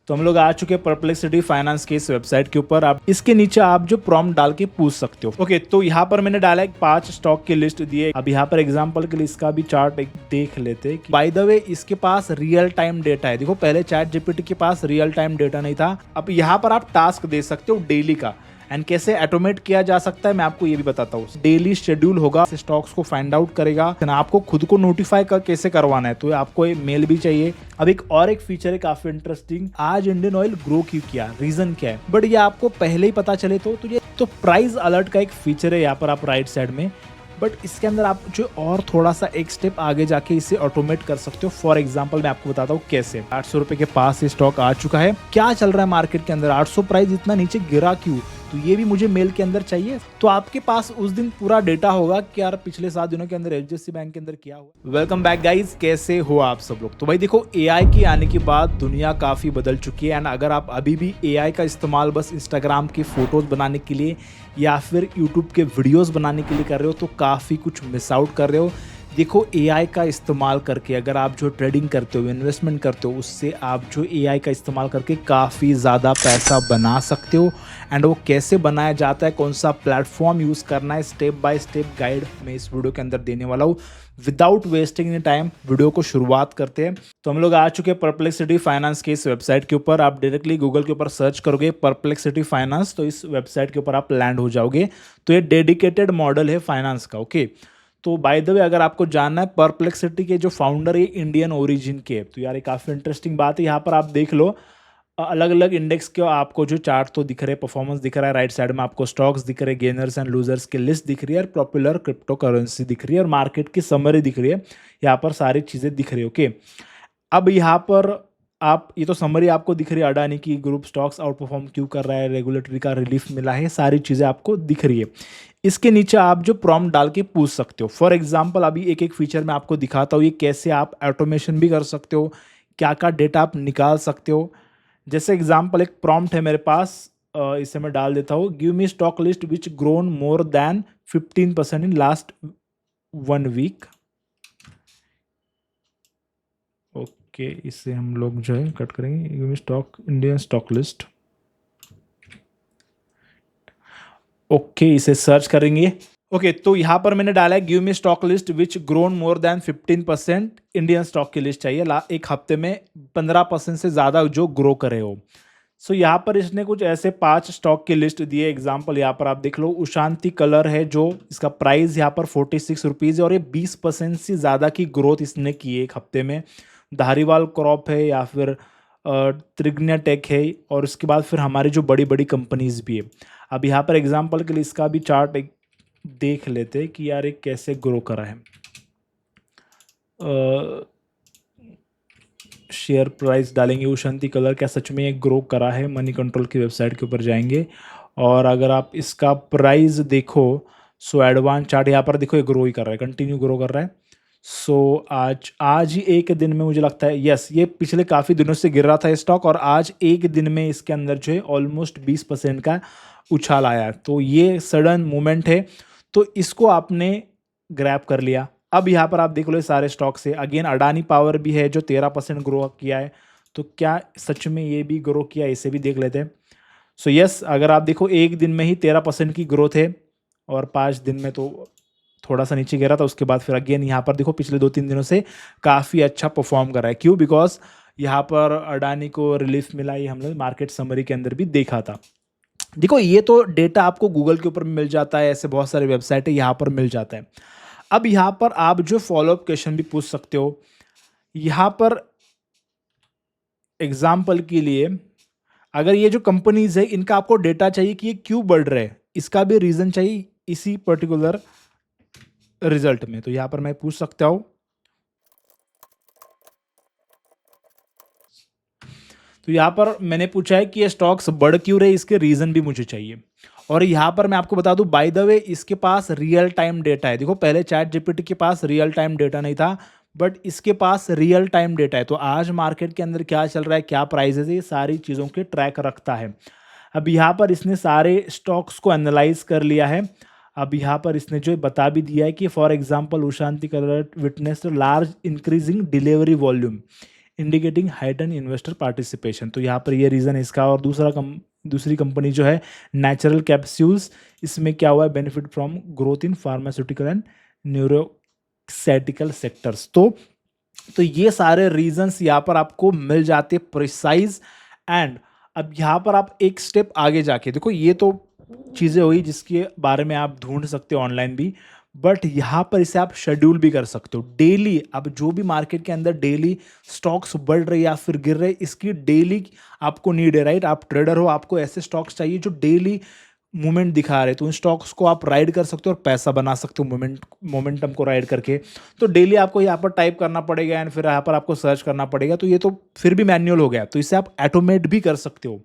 तो हम लोग आ चुके हैं परप्लेक्सिटी फाइनेंस के इस वेबसाइट के ऊपर। आप इसके नीचे आप जो प्रॉम्प्ट डाल के पूछ सकते हो। ओके, तो यहाँ पर मैंने डाला एक 5 स्टॉक की लिस्ट दी है। अब यहाँ पर एग्जांपल के लिए इसका भी चार्ट एक देख लेते हैं। बाय द वे इसके पास रियल टाइम डेटा है। देखो पहले चैट जीपीटी के पास रियल टाइम डेटा नहीं था। अब यहाँ पर आप टास्क दे सकते हो डेली का, एंड कैसे ऑटोमेट किया जा सकता है मैं आपको ये भी बताता हूँ। डेली शेड्यूल होगा, स्टॉक्स को फाइंड आउट करेगा, आपको खुद को नोटिफाई कैसे करवाना है, तो आपको एक मेल भी चाहिए। अब एक फीचर है काफी इंटरेस्टिंग, आज इंडियन ऑयल ग्रो क्यों किया, रीजन क्या है, बट ये आपको पहले ही पता चले तो ये तो प्राइस अलर्ट का एक फीचर है यहाँ पर आप राइट साइड में। बट इसके अंदर आप जो और थोड़ा सा एक स्टेप आगे जाके इसे ऑटोमेट कर सकते हो। फॉर एग्जांपल मैं आपको बताता हूँ कैसे। 800 रुपए के पास ये स्टॉक आ चुका है। क्या चल रहा है मार्केट के अंदर, 800 प्राइस इतना नीचे गिरा क्यों, तो ये भी मुझे मेल के अंदर चाहिए। तो आपके पास उस दिन पूरा डेटा होगा कि यार पिछले 7 दिनों के अंदर एचडीएफसी बैंक के अंदर क्या हुआ। वेलकम बैक गाइज, कैसे हो आप सब लोग। तो भाई देखो, एआई की आने के बाद दुनिया काफी बदल चुकी है। एंड अगर आप अभी भी एआई का इस्तेमाल बस इंस्टाग्राम की फोटोज बनाने के लिए या फिर यूट्यूब के वीडियोस बनाने के लिए कर रहे हो तो काफी कुछ मिस आउट कर रहे हो। देखो एआई का इस्तेमाल करके अगर आप जो ट्रेडिंग करते हो, इन्वेस्टमेंट करते हो, उससे आप जो एआई का इस्तेमाल करके काफ़ी ज़्यादा पैसा बना सकते हो। एंड वो कैसे बनाया जाता है, कौन सा प्लेटफॉर्म यूज़ करना है, स्टेप बाय स्टेप गाइड मैं इस वीडियो के अंदर देने वाला हूँ। Without wasting any time video को शुरुआत करते हैं। तो हम लोग आ चुके हैं परप्लेक्सिटी फाइनेंस के इस वेबसाइट के ऊपर। आप डायरेक्टली गूगल के ऊपर सर्च करोगे परप्लेक्सिटी फाइनेंस, तो इस वेबसाइट के ऊपर आप लैंड हो जाओगे। तो ये डेडिकेटेड मॉडल है फाइनेंस का। ओके, तो बाय द वे अगर आपको जानना है, परप्लेक्सिटी के जो फाउंडर है इंडियन ओरिजिन के, तो यार ये काफ़ी इंटरेस्टिंग बात है। यहाँ पर आप देख लो अलग अलग इंडेक्स के आपको जो चार्ट तो दिख रहे हैं, परफॉर्मेंस दिख रहा है। राइट साइड में आपको स्टॉक्स दिख रहे हैं, गेनर्स एंड लूजर्स की लिस्ट दिख रही है, और पॉपुलर क्रिप्टो करेंसी दिख रही है, और मार्केट की समरी दिख रही है। यहाँ पर सारी चीज़ें दिख रही है। ओके, अब यहाँ पर आप ये तो समरी आपको दिख रही है, अडानी की ग्रुप स्टॉक्स आउट परफॉर्म क्यों कर रहा है, रेगुलेटरी का रिलीफ मिला है, सारी चीज़ें आपको दिख रही है। इसके नीचे आप जो प्रॉम्प्ट डाल के पूछ सकते हो। फॉर एग्जांपल अभी एक फीचर मैं आपको दिखाता हूँ, ये कैसे आप ऑटोमेशन भी कर सकते हो, क्या क्या डेटा आप निकाल सकते हो। जैसे एग्जांपल एक प्रॉम्प्ट है मेरे पास, इसे मैं डाल देता हूँ, give me stock list which grown more than 15% in last 1 week. Okay, इसे हम लोग जो है कट करेंगे, give me stock Indian stock list. Okay, इसे सर्च करेंगे। ओके, तो यहाँ पर मैंने डाला है give me stock list which grown more than 15%, Indian stock की लिस्ट चाहिए एक हफ्ते में 15% से ज़्यादा जो ग्रो करे हो। सो यहाँ पर इसने कुछ ऐसे 5 स्टॉक की लिस्ट दी है। एग्जाम्पल यहाँ पर आप देख लो, उशांति कलर है जो इसका प्राइस यहाँ पर 46 रुपीज़ है, और ये 20% से ज़्यादा की ग्रोथ इसने की है एक हफ्ते में। धारीवाल क्रॉप है, या फिर त्रिग्निया टेक है, और उसके बाद फिर हमारी जो बड़ी बड़ी कंपनीज भी है। अब यहाँ पर एग्जाम्पल के लिए इसका भी चार्ट एक देख लेते हैं कि यार ये कैसे ग्रो करा है। शेयर प्राइस डालेंगे, उशांति कलर क्या सच में ये ग्रो करा है। मनी कंट्रोल की वेबसाइट के ऊपर जाएंगे, और अगर आप इसका प्राइस देखो, सो एडवांस चार्ट यहाँ पर देखो, ये ग्रो ही कर रहा है, कंटिन्यू ग्रो कर रहा है। सो आज ही एक दिन में मुझे लगता है, यस, ये पिछले काफ़ी दिनों से गिर रहा था स्टॉक, और आज एक दिन में इसके अंदर जो है ऑलमोस्ट 20% का उछाल आया। तो ये सडन मूवमेंट है, तो इसको आपने ग्रैब कर लिया। अब यहाँ पर आप देख लो सारे स्टॉक से, अगेन अडानी पावर भी है जो 13% ग्रो किया है। तो क्या सच में ये भी ग्रो किया, इसे भी देख लेते हैं। सो यस, अगर आप देखो एक दिन में ही 13% की ग्रोथ है, और 5 दिन में तो थोड़ा सा नीचे गिरा था। उसके बाद फिर अगेन यहाँ पर देखो पिछले 2-3 दिनों से काफ़ी अच्छा परफॉर्म कर रहा है। क्यों? बिकॉज यहाँ पर अडानी को रिलीफ मिला, ये हमने मार्केट समरी के अंदर भी देखा था। देखो ये तो डेटा आपको गूगल के ऊपर मिल जाता है, ऐसे बहुत सारे वेबसाइट है यहाँ पर मिल जाता है। अब यहाँ पर आप जो फॉलोअप क्वेश्चन भी पूछ सकते हो। यहाँ पर एग्जाम्पल के लिए, अगर ये जो कंपनीज है इनका आपको डेटा चाहिए कि ये क्यों बढ़ रहे हैं, इसका भी रीजन चाहिए इसी पर्टिकुलर रिजल्ट में, तो यहाँ पर मैं पूछ सकता हूँ। तो यहाँ पर मैंने पूछा है कि ये स्टॉक्स बढ़ क्यों रहे, इसके रीजन भी मुझे चाहिए। और यहाँ पर मैं आपको बता दूं, बाय द वे इसके पास रियल टाइम डेटा है। देखो पहले चैट जीपीटी के पास रियल टाइम डेटा नहीं था, बट इसके पास रियल टाइम डेटा है। तो आज मार्केट के अंदर क्या चल रहा है, क्या प्राइसेस है, ये सारी चीज़ों के ट्रैक रखता है। अब यहाँ पर इसने सारे स्टॉक्स को एनालाइज कर लिया है। अब यहाँ पर इसने जो बता भी दिया है कि फॉर एग्जांपल उशांति colour witness large increasing delivery volume indicating hidden investor participation. तो यहाँ पर ये रीज़न है इसका। और दूसरी कंपनी जो है नेचुरल कैप्सूल्स, इसमें क्या हुआ है, benefit from growth in pharmaceutical and nutraceutical sectors. तो ये सारे रीजंस यहाँ पर आपको मिल जाते प्रिसाइज। एंड अब यहाँ पर आप एक स्टेप आगे जाके देखो, ये तो चीज़ें हुई जिसके बारे में आप ढूंढ सकते हो ऑनलाइन भी, बट यहाँ पर इसे आप शेड्यूल भी कर सकते हो डेली। अब जो भी मार्केट के अंदर डेली स्टॉक्स बढ़ रहे या फिर गिर रहे, इसकी डेली आपको नीड है, राइट। आप ट्रेडर हो, आपको ऐसे स्टॉक्स चाहिए जो डेली मूवमेंट दिखा रहे, तो उन स्टॉक्स को आप राइड कर सकते हो और पैसा बना सकते हो मोमेंटम को राइड करके। तो डेली आपको यहाँ पर टाइप करना पड़ेगा एंड फिर यहाँ पर आपको सर्च करना पड़ेगा, तो ये तो फिर भी मैन्युअल हो गया। तो इसे आप ऑटोमेट भी कर सकते हो।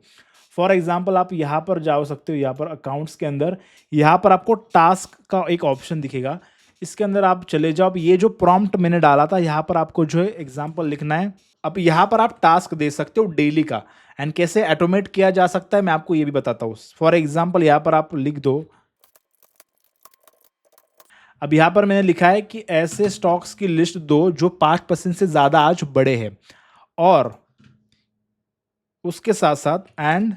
फॉर एग्जाम्पल आप यहाँ पर जा सकते हो, यहाँ पर अकाउंट्स के अंदर, यहाँ पर आपको टास्क का एक ऑप्शन दिखेगा, इसके अंदर आप चले जाओ। अब ये जो प्रॉम्प्ट मैंने डाला था, यहाँ पर आपको जो है एग्जाम्पल लिखना है। अब यहाँ पर आप टास्क दे सकते हो डेली का, एंड कैसे ऑटोमेट किया जा सकता है मैं आपको ये भी बताता हूँ। फॉर एग्जाम्पल यहाँ पर आप लिख दो, अब यहाँ पर मैंने लिखा है कि ऐसे स्टॉक्स की लिस्ट दो जो 5% से ज्यादा आज बढ़े हैं, और उसके साथ साथ एंड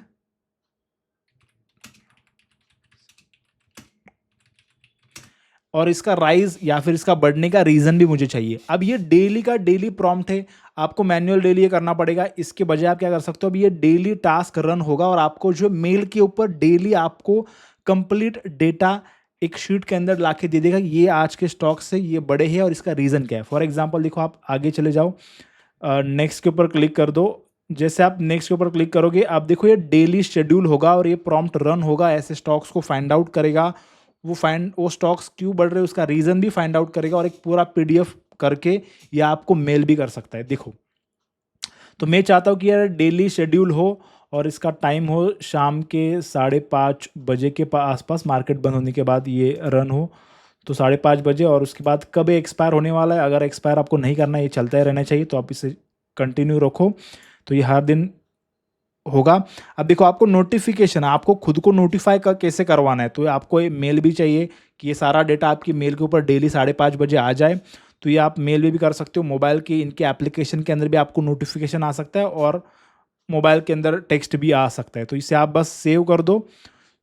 और इसका राइज या फिर इसका बढ़ने का रीजन भी मुझे चाहिए। अब ये डेली का डेली प्रॉम्प्ट है, आपको मैन्युअल डेली ये करना पड़ेगा। इसके बजाय आप क्या कर सकते हो, अब ये डेली टास्क रन होगा और आपको जो मेल के ऊपर डेली आपको कंप्लीट डेटा एक शीट के अंदर लाके दे देगा, ये आज के स्टॉक से ये बड़े हैं और इसका रीजन क्या है। फॉर एग्जाम्पल देखो, आप आगे चले जाओ, नेक्स्ट के ऊपर क्लिक कर दो। जैसे आप नेक्स्ट के ऊपर क्लिक करोगे, आप देखो ये डेली शेड्यूल होगा और ये प्रॉम्प्ट रन होगा, ऐसे स्टॉक्स को फाइंड आउट करेगा। वो स्टॉक्स क्यों बढ़ रहे हैं उसका रीजन भी फाइंड आउट करेगा, और एक पूरा पीडीएफ करके या आपको मेल भी कर सकता है। देखो, तो मैं चाहता हूँ कि यार डेली शेड्यूल हो और इसका टाइम हो शाम के 5:30 बजे के आसपास, मार्केट बंद होने के बाद ये रन हो, तो 5:30 बजे। और उसके बाद कब एक्सपायर होने वाला है, अगर एक्सपायर आपको नहीं करना है, ये चलता ही रहना चाहिए, तो आप इसे कंटिन्यू रखो, तो ये हर दिन होगा। अब देखो, आपको नोटिफिकेशन, आपको खुद को नोटिफाई कैसे करवाना है, तो आपको ये मेल भी चाहिए कि ये सारा डेटा आपकी मेल के ऊपर डेली 5:30 बजे आ जाए। तो ये आप मेल में भी कर सकते हो, मोबाइल के इनके एप्लीकेशन के अंदर भी आपको नोटिफिकेशन आ सकता है, और मोबाइल के अंदर टेक्स्ट भी आ सकता है। तो इसे आप बस सेव कर दो।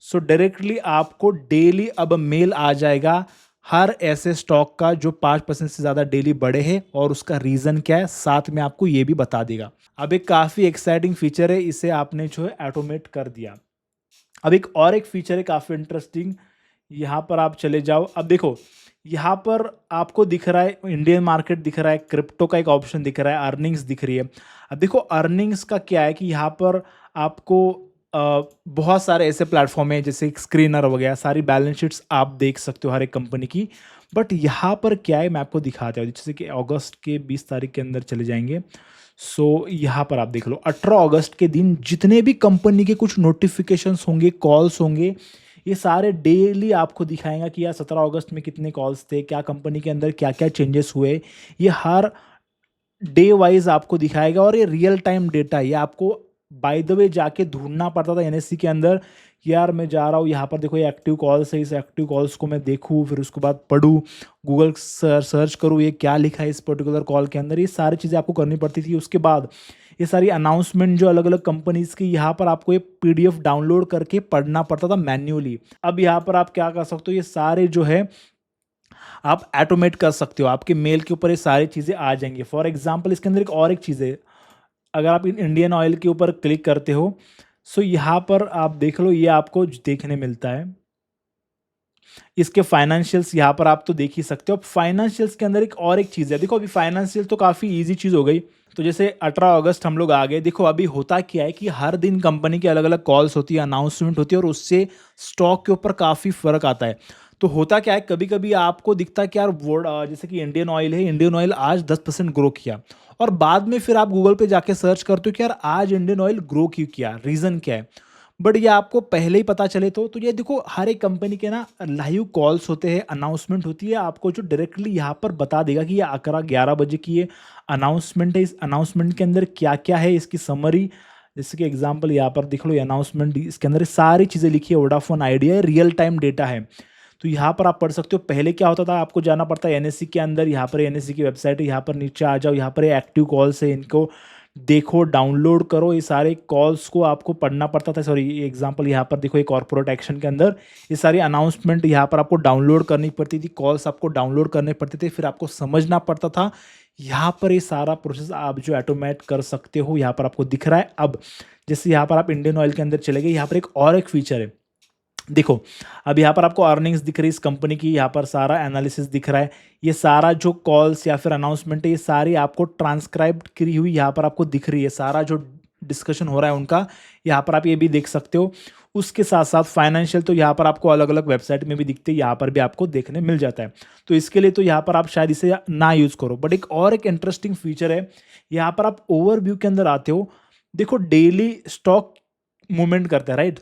सो डायरेक्टली आपको डेली अब मेल आ जाएगा हर ऐसे स्टॉक का जो 5% से ज़्यादा डेली बढ़े हैं, और उसका रीज़न क्या है, साथ में आपको ये भी बता देगा। अब एक काफ़ी एक्साइटिंग फीचर है, इसे आपने जो है ऑटोमेट कर दिया। अब एक फीचर है काफ़ी इंटरेस्टिंग, यहाँ पर आप चले जाओ। अब देखो, यहाँ पर आपको दिख रहा है इंडियन मार्केट दिख रहा है, क्रिप्टो का एक ऑप्शन दिख रहा है, अर्निंग्स दिख रही है। अब देखो, अर्निंग्स का क्या है कि यहाँ पर आपको बहुत सारे ऐसे प्लेटफॉर्म है जैसे स्क्रीनर वगैरह, सारी बैलेंस शीट्स आप देख सकते हो हर एक कंपनी की। बट यहाँ पर क्या है, मैं आपको दिखाता हूँ। जैसे कि अगस्त के 20 तारीख के अंदर चले जाएंगे। सो यहाँ पर आप देख लो, 18 अगस्त के दिन जितने भी कंपनी के कुछ नोटिफिकेशंस होंगे, कॉल्स होंगे, ये सारे डेली आपको दिखाएगा कि यार 17 अगस्त में कितने कॉल्स थे, क्या कंपनी के अंदर क्या क्या चेंजेस हुए, ये हर डे वाइज आपको दिखाएगा। और ये रियल टाइम डेटा, ये आपको बाय द वे जाके ढूंढना पड़ता था एनएससी के अंदर कि यार मैं जा रहा हूँ यहाँ पर, देखो ये एक्टिव कॉल्स है, इस एक्टिव कॉल्स को मैं देखूँ, फिर उसके बाद पढ़ूँ, गूगल सर्च करूँ ये क्या लिखा है इस पर्टिकुलर कॉल के अंदर, ये सारी चीज़ें आपको करनी पड़ती थी। उसके बाद ये सारी अनाउंसमेंट जो अलग अलग कंपनीज की, यहाँ पर आपको ये पीडीएफ डाउनलोड करके पढ़ना पड़ता था मैन्युअली। अब यहाँ पर आप क्या कर सकते हो, ये सारे जो है आप ऑटोमेट कर सकते हो, आपके मेल के ऊपर ये सारी चीज़ें आ जाएंगी। फॉर एग्जाम्पल इसके अंदर एक चीज़ है, अगर आप इंडियन ऑयल के ऊपर क्लिक करते हो, सो यहाँ पर आप देख लो, ये आपको देखने मिलता है इसके फाइनेंशियल्स, यहाँ पर आप तो देख ही सकते हो। अब फाइनेंशियल्स के अंदर एक चीज़ है, देखो अभी फाइनेंशियल तो काफ़ी इजी चीज़ हो गई। तो जैसे 18 अगस्त हम लोग आ गए, देखो अभी होता क्या है कि हर दिन कंपनी की अलग अलग कॉल्स होती है, अनाउंसमेंट होती है, और उससे स्टॉक के ऊपर काफ़ी फर्क आता है। तो होता क्या है, कभी कभी आपको दिखता है कि यार वो जैसे कि इंडियन ऑयल है, इंडियन ऑयल आज 10% ग्रो किया, और बाद में फिर आप गूगल पे जाके सर्च करते हो कि यार आज इंडियन ऑयल ग्रो क्यों किया, रीज़न क्या है। बट ये आपको पहले ही पता चले तो ये देखो, हर एक कंपनी के ना लाइव कॉल्स होते हैं, अनाउंसमेंट होती है, आपको जो डायरेक्टली यहाँ पर बता देगा कि ये 11 बजे की ये अनाउंसमेंट है, इस अनाउंसमेंट के अंदर क्या क्या है, इसकी समरी। जैसे कि एग्जांपल यहाँ पर देख लो, ये अनाउंसमेंट, इसके अंदर सारी चीज़ें लिखी है, वोडाफोन आइडिया है, रियल टाइम डेटा है। तो यहाँ पर आप पढ़ सकते हो। पहले क्या होता था, आपको जाना पड़ता है एनएससी के अंदर, यहाँ पर एनएससी की वेबसाइट है, यहाँ पर नीचे आ जाओ, यहाँ पर एक्टिव कॉल्स है, इनको देखो, डाउनलोड करो। ये सारे कॉल्स को आपको पढ़ना पड़ता था। सॉरी, ये एग्जांपल यहाँ पर देखो, ये कॉर्पोरेट एक्शन के अंदर ये सारी अनाउंसमेंट यहाँ पर आपको डाउनलोड करनी पड़ती थी, कॉल्स आपको डाउनलोड करने पड़ते थे, फिर आपको समझना पड़ता था। यहाँ पर ये सारा प्रोसेस आप जो ऑटोमेट कर सकते हो, यहाँ पर आपको दिख रहा है। अब जैसे यहाँ पर आप इंडियन ऑयल के अंदर चले गए, यहाँ पर एक फीचर है, देखो, अब यहाँ पर आपको अर्निंग्स दिख रही है इस कंपनी की, यहाँ पर सारा एनालिसिस दिख रहा है। ये सारा जो कॉल्स या फिर अनाउंसमेंट है, ये सारी आपको ट्रांसक्राइब की हुई यहाँ पर आपको दिख रही है। सारा जो डिस्कशन हो रहा है उनका, यहाँ पर आप ये भी देख सकते हो। उसके साथ साथ फाइनेंशियल तो यहाँ पर आपको अलग अलग वेबसाइट में भी दिखते हैं, यहाँ पर भी आपको देखने मिल जाता है। तो इसके लिए तो यहाँ पर आप शायद इसे ना यूज़ करो, बट एक इंटरेस्टिंग फीचर है, यहाँ पर आप ओवरव्यू के अंदर आते हो, देखो डेली स्टॉक मूवमेंट करता है, राइट।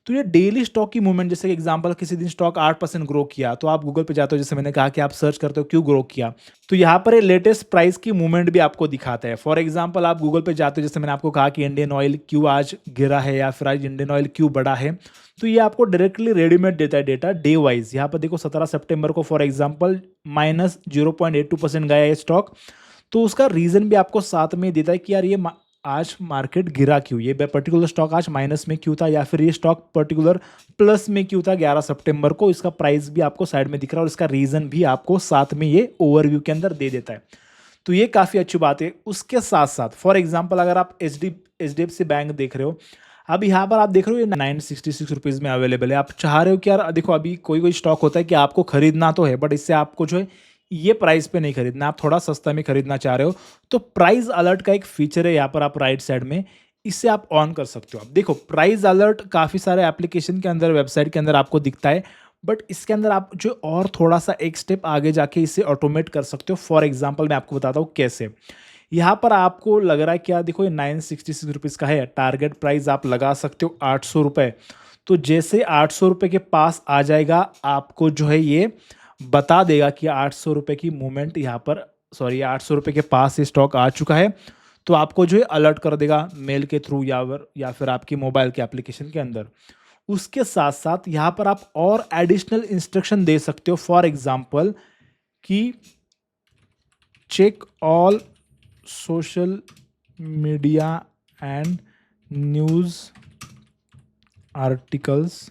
तो ये डेली स्टॉक की मूवमेंट, जैसे एग्जांपल किसी दिन स्टॉक 8% ग्रो किया, तो आप गूगल पे जाते हो, जैसे मैंने कहा कि आप सर्च करते हो क्यों ग्रो किया, तो यहाँ पर ये लेटेस्ट प्राइस की मूवमेंट भी आपको दिखाता है। फॉर एग्जांपल आप गूगल पे जाते हो, जैसे मैंने आपको कहा कि इंडियन ऑयल क्यों आज गिरा है या फिर आज इंडियन ऑयल क्यों बढ़ा है, तो ये आपको डायरेक्टली रेडीमेड देता है डेटा डे वाइज। यहाँ पर देखो 17 सितंबर को फॉर एग्जाम्पल -0.82% गया है स्टॉक, तो उसका रीजन भी आपको साथ में देता है कि यार ये आज मार्केट गिरा क्यों, ये पर्टिकुलर स्टॉक आज माइनस में क्यों था, या फिर ये स्टॉक पर्टिकुलर प्लस में क्यों था 11 सितंबर को। इसका प्राइस भी आपको साइड में दिख रहा है और इसका रीजन भी आपको साथ में ये ओवरव्यू के अंदर दे देता है। तो ये काफ़ी अच्छी बात है। उसके साथ साथ फॉर एग्जाम्पल अगर आप HDFC बैंक देख रहे हो, अब यहाँ पर आप देख रहे हो ये 966 रुपीज़ में अवेलेबल है। आप चाह रहे हो कि यार देखो, अभी कोई स्टॉक होता है कि आपको खरीदना तो है, बट इससे आपको जो है ये प्राइस पे नहीं खरीदना, आप थोड़ा सस्ता में खरीदना चाह रहे हो, तो प्राइस अलर्ट का एक फीचर है यहाँ पर, आप राइट साइड में इससे आप ऑन कर सकते हो। आप देखो प्राइस अलर्ट काफ़ी सारे एप्लीकेशन के अंदर, वेबसाइट के अंदर आपको दिखता है, बट इसके अंदर आप जो और थोड़ा सा एक स्टेप आगे जाके इसे ऑटोमेट कर सकते हो। फॉर एग्जाम्पल मैं आपको बताता हूँ कैसे। यहाँ पर आपको लग रहा है क्या, देखो ये 966 रुपीज़ का है, टारगेट प्राइस आप लगा सकते हो 800 रुपये। तो जैसे 800 रुपये के पास आ जाएगा, आपको जो है ये बता देगा कि 800 रुपये की मूवमेंट यहाँ पर, सॉरी 800 रुपये के पास ये स्टॉक आ चुका है, तो आपको जो है अलर्ट कर देगा मेल के थ्रू या फिर आपकी मोबाइल के एप्लीकेशन के अंदर। उसके साथ साथ यहाँ पर आप और एडिशनल इंस्ट्रक्शन दे सकते हो। फॉर एग्जाम्पल कि check all social media and news articles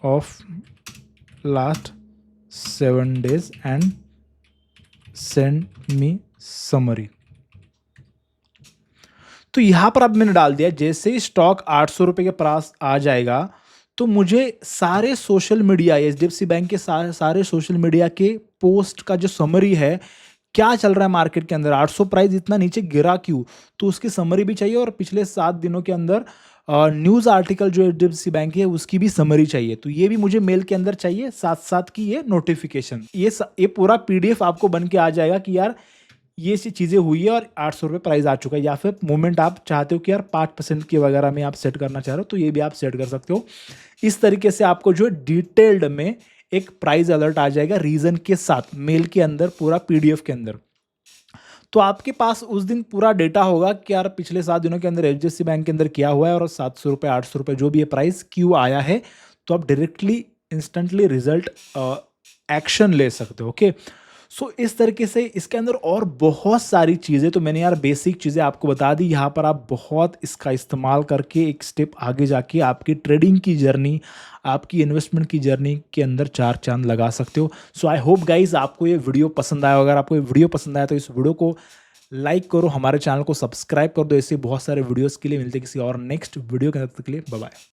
of last 7 days and send me summary. तो यहां पर अब मैंने डाल दिया, जैसे ही स्टॉक 800 रुपये के पास आ जाएगा, तो मुझे सारे सोशल मीडिया, HDFC बैंक के सारे सोशल मीडिया के पोस्ट का जो समरी है, क्या चल रहा है मार्केट के अंदर, 800 प्राइस इतना नीचे गिरा क्यों, तो उसकी समरी भी चाहिए, और पिछले 7 दिनों के अंदर न्यूज़ आर्टिकल जो HDFC बैंक है उसकी भी समरी चाहिए। तो ये भी मुझे मेल के अंदर चाहिए, साथ साथ की ये नोटिफिकेशन, ये पूरा PDF आपको बन के आ जाएगा कि यार ये सी चीज़ें हुई है और 800 रुपये प्राइस आ चुका है। या फिर मूवमेंट आप चाहते हो कि यार 5% की वगैरह में आप सेट करना चाह रहे हो, तो ये भी आप सेट कर सकते हो। इस तरीके से आपको जो डिटेल्ड में एक प्राइस अलर्ट आ जाएगा रीजन के साथ, मेल के अंदर, पूरा PDF के अंदर। तो आपके पास उस दिन पूरा डेटा होगा कि यार पिछले 7 दिनों के अंदर HDFC बैंक के अंदर क्या हुआ है, और 700 रुपये 800 रुपये जो भी ये प्राइस क्यों आया है, तो आप डायरेक्टली इंस्टेंटली रिजल्ट एक्शन ले सकते हो। ओके, सो इस तरीके से इसके अंदर और बहुत सारी चीज़ें, तो मैंने यार बेसिक चीज़ें आपको बता दी। यहाँ पर आप बहुत इसका इस्तेमाल करके एक स्टेप आगे जाके आपकी ट्रेडिंग की जर्नी, आपकी इन्वेस्टमेंट की जर्नी के अंदर 4 चांद लगा सकते हो। सो आई होप गाइज आपको ये वीडियो पसंद आया। अगर आपको ये वीडियो पसंद आया तो इस वीडियो को लाइक करो, हमारे चैनल को सब्सक्राइब कर दो। ऐसे बहुत सारे वीडियोज़ के लिए मिलते किसी और नेक्स्ट वीडियो के अंदर, तक के लिए बाय बाय।